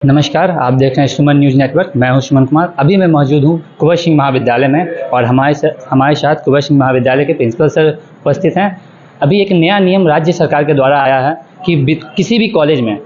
नमस्कार, आप देख रहे हैं सुमन न्यूज़ नेटवर्क। मैं हूं सुमन कुमार। अभी मैं मौजूद हूं कुंवर सिंह महाविद्यालय में और हमारे साथ कुंवर सिंह महाविद्यालय के प्रिंसिपल सर उपस्थित हैं। अभी एक नया नियम राज्य सरकार के द्वारा आया है कि किसी भी कॉलेज में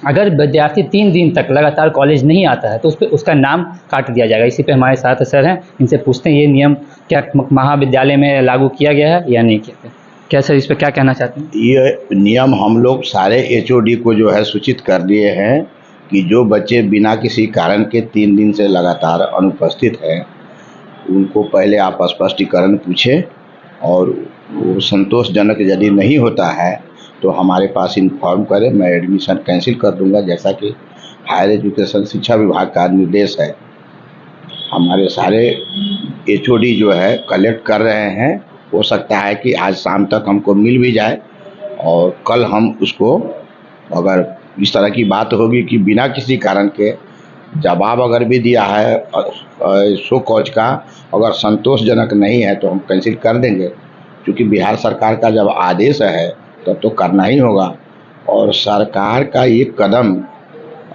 अगर विद्यार्थी 3 दिन तक लगातार कॉलेज नहीं आता है तो उसका नाम काट दिया जाएगा। इसी पे हमारे साथ सर हैं, इनसे पूछते हैं ये नियम क्या महाविद्यालय में लागू किया गया है या नहीं किया गया। क्या सर इस पर क्या कहना चाहते हैं? ये नियम हम लोग सारे एचओडी को जो है सूचित कर दिए हैं कि जो बच्चे बिना किसी कारण के 3 दिन से लगातार अनुपस्थित हैं उनको पहले आप स्पष्टीकरण पूछें और वो संतोषजनक यदि नहीं होता है तो हमारे पास इन्फॉर्म करें। मैं एडमिशन कैंसिल कर दूंगा, जैसा कि हायर एजुकेशन शिक्षा विभाग का निर्देश है। हमारे सारे एचओडी जो है कलेक्ट कर रहे हैं। हो सकता है कि आज शाम तक हमको मिल भी जाए और कल हम उसको, अगर इस तरह की बात होगी कि बिना किसी कारण के जवाब अगर भी दिया है सो कॉज का अगर संतोषजनक नहीं है तो हम कैंसिल कर देंगे, क्योंकि बिहार सरकार का जब आदेश है तब तो करना ही होगा। और सरकार का ये कदम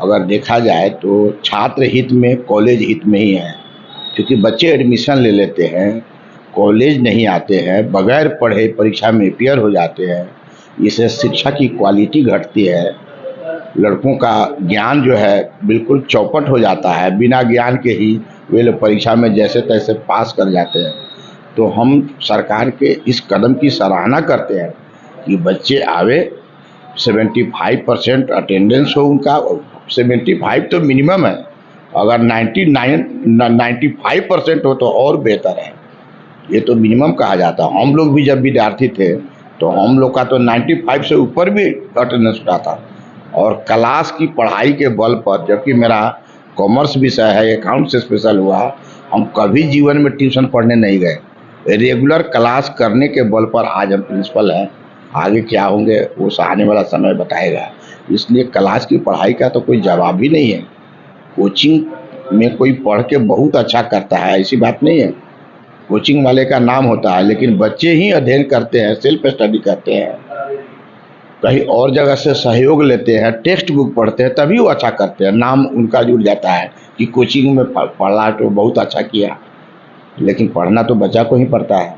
अगर देखा जाए तो छात्र हित में, कॉलेज हित में ही है, क्योंकि बच्चे एडमिशन ले लेते हैं, कॉलेज नहीं आते हैं, बगैर पढ़े परीक्षा में फेल हो जाते हैं। इससे शिक्षा की क्वालिटी घटती है, लड़कों का ज्ञान जो है बिल्कुल चौपट हो जाता है। बिना ज्ञान के ही वे लोग परीक्षा में जैसे तैसे पास कर जाते हैं। तो हम सरकार के इस कदम की सराहना करते हैं कि बच्चे आवे, 75% अटेंडेंस हो उनका। 75 तो मिनिमम है, अगर 95% हो तो और बेहतर है। ये तो मिनिमम कहा जाता है। हम लोग भी जब विद्यार्थी थे तो हम लोग का तो 95 से ऊपर भी अटेंडेंस होता था। और क्लास की पढ़ाई के बल पर, जबकि मेरा कॉमर्स विषय है, अकाउंट से स्पेशल हुआ, हम कभी जीवन में ट्यूशन पढ़ने नहीं गए। रेगुलर क्लास करने के बल पर आज हम प्रिंसिपल हैं। आगे क्या होंगे वो आने वाला समय बताएगा। इसलिए क्लास की पढ़ाई का तो कोई जवाब ही नहीं है। कोचिंग में कोई पढ़ के बहुत अच्छा करता है ऐसी बात नहीं है, कोचिंग वाले का नाम होता है, लेकिन बच्चे ही अध्ययन करते हैं, सेल्फ स्टडी करते हैं, कहीं और जगह से सहयोग लेते हैं, टेक्स्ट बुक पढ़ते हैं, तभी वो अच्छा करते हैं। नाम उनका जुड़ जाता है कि कोचिंग में पढ़ा तो बहुत अच्छा किया, लेकिन पढ़ना तो बच्चा को ही पड़ता है।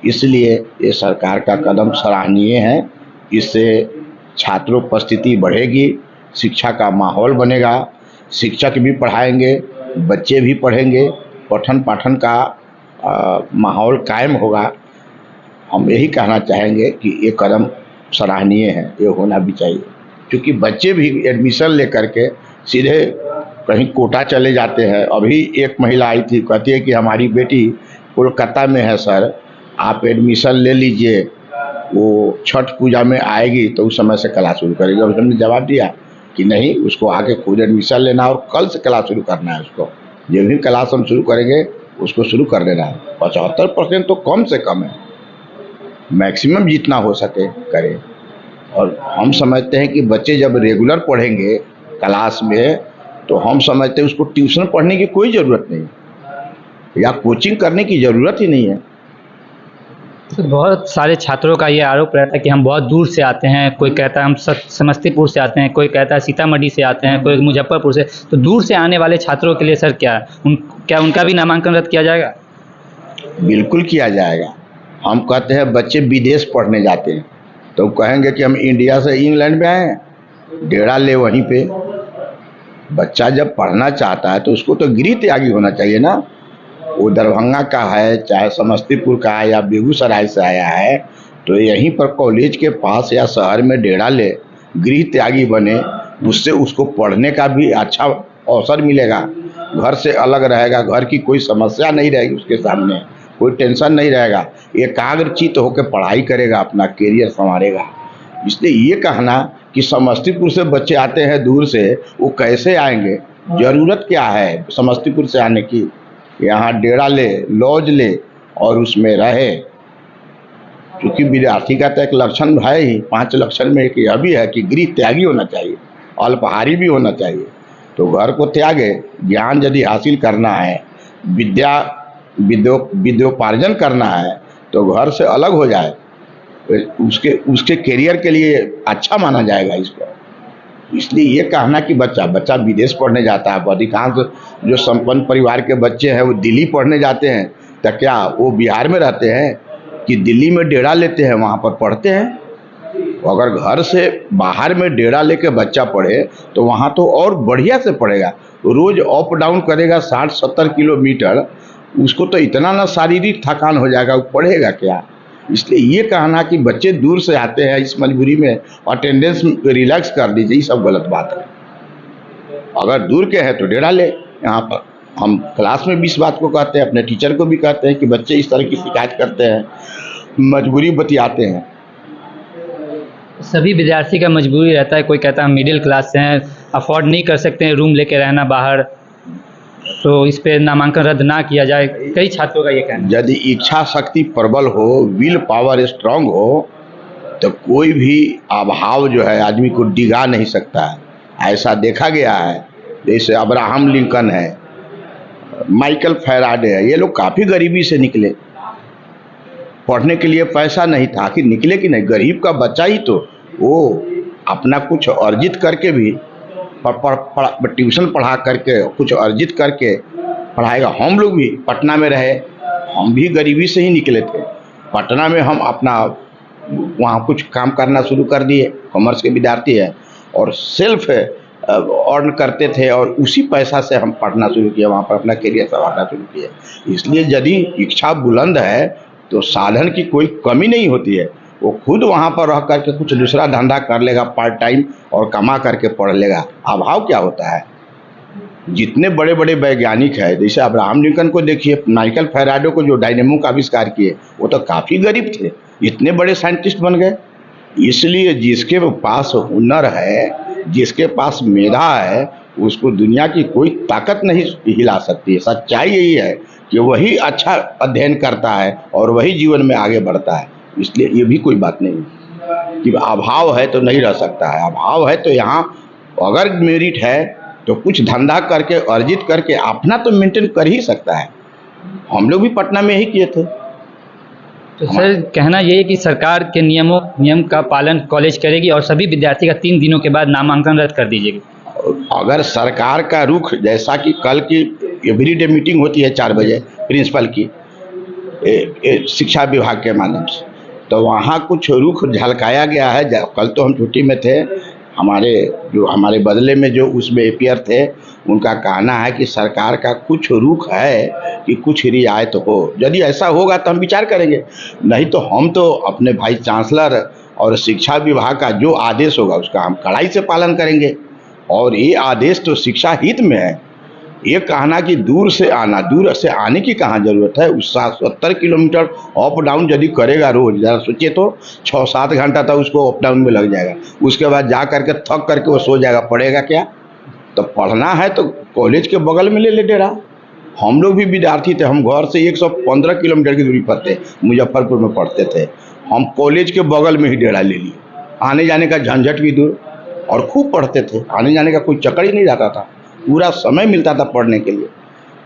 इसलिए ये सरकार का कदम सराहनीय है। इससे छात्रोपस्थिति बढ़ेगी, शिक्षा का माहौल बनेगा, शिक्षक भी पढ़ाएंगे, बच्चे भी पढ़ेंगे, पठन पाठन का माहौल कायम होगा। हम यही कहना चाहेंगे कि ये कदम सराहनीय है, ये होना भी चाहिए, क्योंकि बच्चे भी एडमिशन लेकर के सीधे कहीं कोटा चले जाते हैं। अभी एक महिला आई थी, कहती है कि हमारी बेटी कोलकाता में है सर, आप एडमिशन ले लीजिए, वो छठ पूजा में आएगी तो उस समय से क्लास शुरू करेगी। अब हमने जवाब दिया कि नहीं, उसको आके खुद एडमिशन लेना और कल से क्लास शुरू करना है। उसको जो भी क्लास हम शुरू करेंगे उसको शुरू कर देना है। 75% तो कम से कम है, मैक्सिमम जितना हो सके करें। और हम समझते हैं कि बच्चे जब रेगुलर पढ़ेंगे क्लास में तो हम समझते हैं उसको ट्यूशन पढ़ने की कोई ज़रूरत नहीं या कोचिंग करने की ज़रूरत ही नहीं है। तो बहुत सारे छात्रों का ये आरोप रहता है कि हम बहुत दूर से आते हैं। कोई कहता है हम समस्तीपुर से आते हैं, कोई कहता है सीतामढ़ी से आते हैं, कोई मुजफ्फरपुर से। तो दूर से आने वाले छात्रों के लिए सर क्या उनका भी नामांकन रद्द किया जाएगा? बिल्कुल किया जाएगा। हम कहते हैं बच्चे विदेश पढ़ने जाते हैं तो कहेंगे कि हम इंडिया से इंग्लैंड में आए हैं, डेरा ले वहीं पे। बच्चा जब पढ़ना चाहता है तो उसको तो गृह त्यागी होना चाहिए ना। वो दरभंगा का है, चाहे समस्तीपुर का है या बेगूसराय से आया है, तो यहीं पर कॉलेज के पास या शहर में डेरा ले, गृह त्यागी बने। उससे उसको पढ़ने का भी अच्छा अवसर मिलेगा, घर से अलग रहेगा, घर की कोई समस्या नहीं रहेगी उसके सामने, कोई टेंशन नहीं रहेगा, एकाग्रचित्त होकर पढ़ाई करेगा, अपना कैरियर संवारेगा। इसलिए ये कहना कि समस्तीपुर से बच्चे आते हैं दूर से, वो कैसे आएंगे, ज़रूरत क्या है समस्तीपुर से आने की? यहाँ डेरा ले, लॉज ले और उसमें रहे। क्योंकि विद्यार्थी का तो एक लक्षण है ही, 5 लक्षण में एक यह भी है कि गृह त्यागी होना चाहिए, अल्पाहारी भी होना चाहिए। तो घर को त्यागे, ज्ञान यदि हासिल करना है, विद्योपार्जन करना है तो घर से अलग हो जाए, उसके करियर के लिए अच्छा माना जाएगा इसको। इसलिए ये कहना कि बच्चा बच्चा विदेश पढ़ने जाता है, अधिकांश जो संपन्न परिवार के बच्चे हैं वो दिल्ली पढ़ने जाते हैं, तो क्या वो बिहार में रहते हैं कि दिल्ली में डेरा लेते हैं वहाँ पर पढ़ते हैं? अगर घर से बाहर में डेरा लेके बच्चा पढ़े तो वहाँ तो और बढ़िया से पढ़ेगा। रोज अप डाउन करेगा 60-70 किलोमीटर, उसको तो इतना ना शारीरिक थकान हो जाएगा, वो पढ़ेगा क्या? इसलिए ये कहना कि बच्चे दूर से आते हैं इस मजबूरी में अटेंडेंस रिलैक्स कर दीजिए, ये सब गलत बात है। अगर दूर के हैं तो डेरा ले। यहाँ पर हम क्लास में भी इस बात को कहते हैं, अपने टीचर को भी कहते हैं कि बच्चे इस तरह की शिकायत करते हैं, मजबूरी बतियाते हैं। सभी विद्यार्थी का मजबूरी रहता है, कोई कहता है मिडिल क्लास से हैं, अफोर्ड नहीं कर सकते हैं रूम लेके रहना बाहर, तो इस पे नामांकन रद्द ना किया जाए, कई छात्रों का ये कहना है। यदि इच्छा शक्ति प्रबल हो, विल पावर स्ट्रांग हो, तो कोई भी अभाव जो है आदमी को डिगा नहीं सकता है। ऐसा देखा गया है, जैसे अब्राहम लिंकन है, माइकल फैराडे है, ये लोग काफ़ी गरीबी से निकले, पढ़ने के लिए पैसा नहीं था, आखिर निकले कि नहीं? गरीब का बच्चा ही तो वो अपना कुछ अर्जित करके भी ट्यूशन पढ़ा करके कुछ अर्जित करके पढ़ाएगा। हम लोग भी पटना में रहे, हम भी गरीबी से ही निकले थे। पटना में हम अपना वहाँ कुछ काम करना शुरू कर दिए, कॉमर्स के विद्यार्थी हैं, और सेल्फ अर्न करते थे और उसी पैसा से हम पढ़ना शुरू किया, वहाँ पर अपना करियर संवारना शुरू किया। इसलिए यदि इच्छा बुलंद है तो साधन की कोई कमी नहीं होती है। वो खुद वहाँ पर रह करके कुछ दूसरा धंधा कर लेगा पार्ट टाइम और कमा करके पढ़ लेगा। अभाव क्या होता है? जितने बड़े बड़े वैज्ञानिक हैं, जैसे अब्राहम लिंकन को देखिए, माइकल फैराडे को जो डायनेमो का आविष्कार किए, वो तो काफ़ी गरीब थे, इतने बड़े साइंटिस्ट बन गए। इसलिए जिसके पास हुनर है, जिसके पास मेधा है, उसको दुनिया की कोई ताकत नहीं हिला सकती है। सच्चाई यही है कि वही अच्छा अध्ययन करता है और वही जीवन में आगे बढ़ता है। इसलिए ये भी कोई बात नहीं कि अभाव है तो नहीं रह सकता है। अभाव है तो यहाँ अगर मेरिट है तो कुछ धंधा करके अर्जित करके अपना तो मेंटेन कर ही सकता है। हम लोग भी पटना में ही किए थे। तो सर कहना ये है कि सरकार के नियम का पालन कॉलेज करेगी और सभी विद्यार्थी का 3 दिनों के बाद नामांकन रद्द कर दीजिएगी। अगर सरकार का रुख, जैसा कि कल की एवरीडे मीटिंग होती है 4 बजे प्रिंसिपल की शिक्षा विभाग के माध्यम से, तो वहाँ कुछ रुख झलकाया गया है। कल तो हम छुट्टी में थे, हमारे बदले में जो उसमें एपीआर थे, उनका कहना है कि सरकार का कुछ रुख है कि कुछ रियायत हो। यदि ऐसा होगा तो हम विचार करेंगे, नहीं तो हम तो अपने भाई चांसलर और शिक्षा विभाग का जो आदेश होगा उसका हम कड़ाई से पालन करेंगे। और ये आदेश तो शिक्षा हित में है। ये कहना कि दूर से आने की कहाँ ज़रूरत है? उस 70 किलोमीटर अप डाउन यदि करेगा रोज, ज़रा सोचिए तो 6-7 घंटा तक उसको अप डाउन में लग जाएगा। उसके बाद जा करके थक करके वो सो जाएगा, पढ़ेगा क्या? तो पढ़ना है तो कॉलेज के बगल में ले ले डेरा। हम लोग भी विद्यार्थी थे, हम घर से 115 किलोमीटर की दूरी पर थे, मुजफ्फरपुर में पढ़ते थे। हम कॉलेज के बगल में ही डेरा ले लिए, आने जाने का झंझट भी दूर, और खूब पढ़ते थे। आने जाने का कोई चक्कर ही नहीं रहता था, पूरा समय मिलता था पढ़ने के लिए।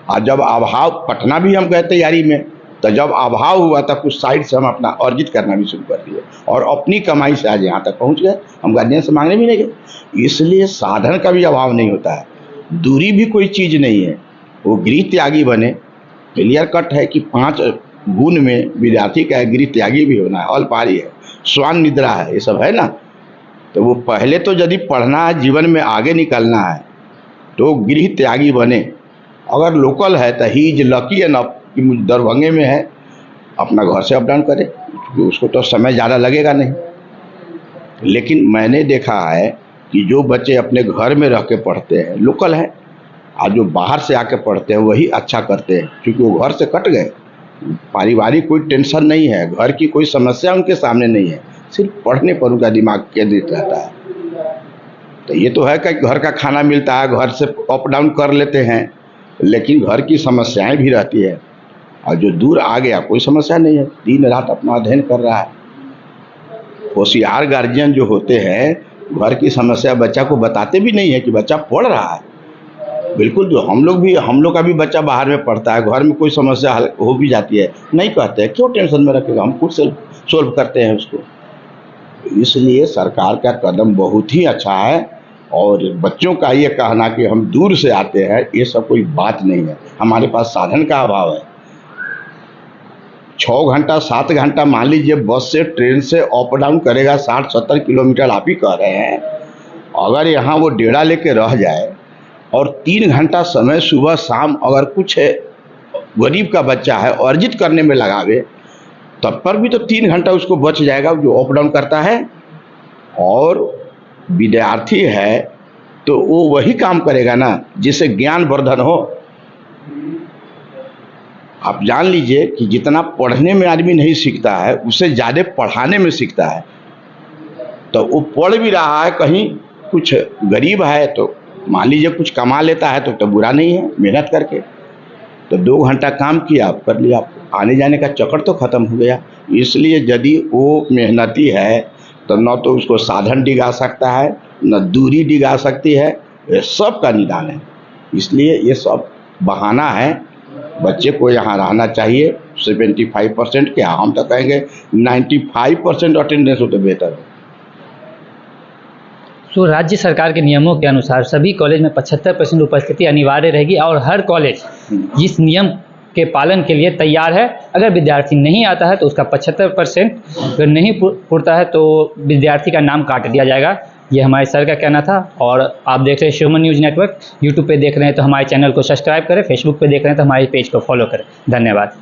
और जब अभाव, पटना भी हम गए तैयारी में, तो जब अभाव हुआ था कुछ साइड से हम अपना अर्जित करना भी शुरू कर दिए और अपनी कमाई से आज यहाँ तक पहुँच गए। हम गार्जियन से मांगने भी नहीं गए। इसलिए साधन का भी अभाव नहीं होता है, दूरी भी कोई चीज़ नहीं है। वो गृह त्यागी बने, क्लियर कट है कि 5 गुण में विद्यार्थी का गृह त्यागी भी होना है, अल्पाहारी है, स्वान निद्रा है, ये सब है ना। तो वो पहले तो यदि पढ़ना है, जीवन में आगे निकलना है, तो गृह त्यागी बने। अगर लोकल है तो ही इज लकी एनफ कि मुझ दरभंगे में है, अपना घर से अप डाउन करे, क्योंकि उसको तो समय ज़्यादा लगेगा नहीं। लेकिन मैंने देखा है कि जो बच्चे अपने घर में रह के पढ़ते हैं, लोकल है, और जो बाहर से आके पढ़ते हैं वही अच्छा करते हैं, क्योंकि वो घर से कट गए, पारिवारिक कोई टेंशन नहीं है, घर की कोई समस्या उनके सामने नहीं है, सिर्फ पढ़ने पर उनका दिमाग केंद्रित रहता है। तो ये तो है कि घर का खाना मिलता है, घर से अप डाउन कर लेते हैं, लेकिन घर की समस्याएं भी रहती है। और जो दूर आ गया कोई समस्या नहीं है, दिन रात अपना अध्ययन कर रहा है। होशियार गार्जियन जो होते हैं, घर की समस्या बच्चा को बताते भी नहीं है कि बच्चा पढ़ रहा है। बिल्कुल, जो हम लोग का भी बच्चा बाहर में पढ़ता है, घर में कोई समस्या हो भी जाती है, नहीं कहते हैं, क्यों टेंशन में रखेगा, हम खुद से सोल्व करते हैं उसको। इसलिए सरकार का कदम बहुत ही अच्छा है और बच्चों का ये कहना कि हम दूर से आते हैं, ये सब कोई बात नहीं है। हमारे पास साधन का अभाव है। 6 घंटा 7 घंटा मान लीजिए बस से ट्रेन से अप डाउन करेगा, 60-70 किलोमीटर आप ही कह रहे हैं। अगर यहाँ वो डेरा लेके रह जाए और 3 घंटा समय सुबह शाम अगर कुछ गरीब का बच्चा है अर्जित करने में लगावे, तब पर भी तो 3 घंटा उसको बच जाएगा जो अप डाउन करता है। और विद्यार्थी है तो वो वही काम करेगा ना जिससे ज्ञान वर्धन हो। आप जान लीजिए कि जितना पढ़ने में आदमी नहीं सीखता है उससे ज़्यादा पढ़ाने में सीखता है। तो वो पढ़ भी रहा है, कहीं कुछ गरीब है तो मान लीजिए कुछ कमा लेता है तो बुरा नहीं है, मेहनत करके तो 2 घंटा काम किया, आप कर लिया, आने जाने का चक्कर तो ख़त्म हो गया। इसलिए यदि वो मेहनती है तो न तो उसको साधन डिगा सकता है, न दूरी डिगा सकती है, ये सब का निदान है। इसलिए ये सब बहाना है। बच्चे को यहाँ रहना चाहिए। 75% क्या, हम तो कहेंगे 95% अटेंडेंस हो तो बेहतर है। तो राज्य सरकार के नियमों के अनुसार सभी कॉलेज में 75% उपस्थिति अनिवार्य रहेगी और हर कॉलेज इस नियम के पालन के लिए तैयार है। अगर विद्यार्थी नहीं आता है तो उसका 75% अगर नहीं पूरता है तो विद्यार्थी का नाम काट दिया जाएगा। ये हमारे सर का कहना था। और आप देख रहे हैं शिवमन न्यूज़ नेटवर्क। यूट्यूब पे देख रहे हैं तो हमारे चैनल को सब्सक्राइब करें, फेसबुक पे देख रहे हैं तो हमारे पेज को फॉलो करें। धन्यवाद।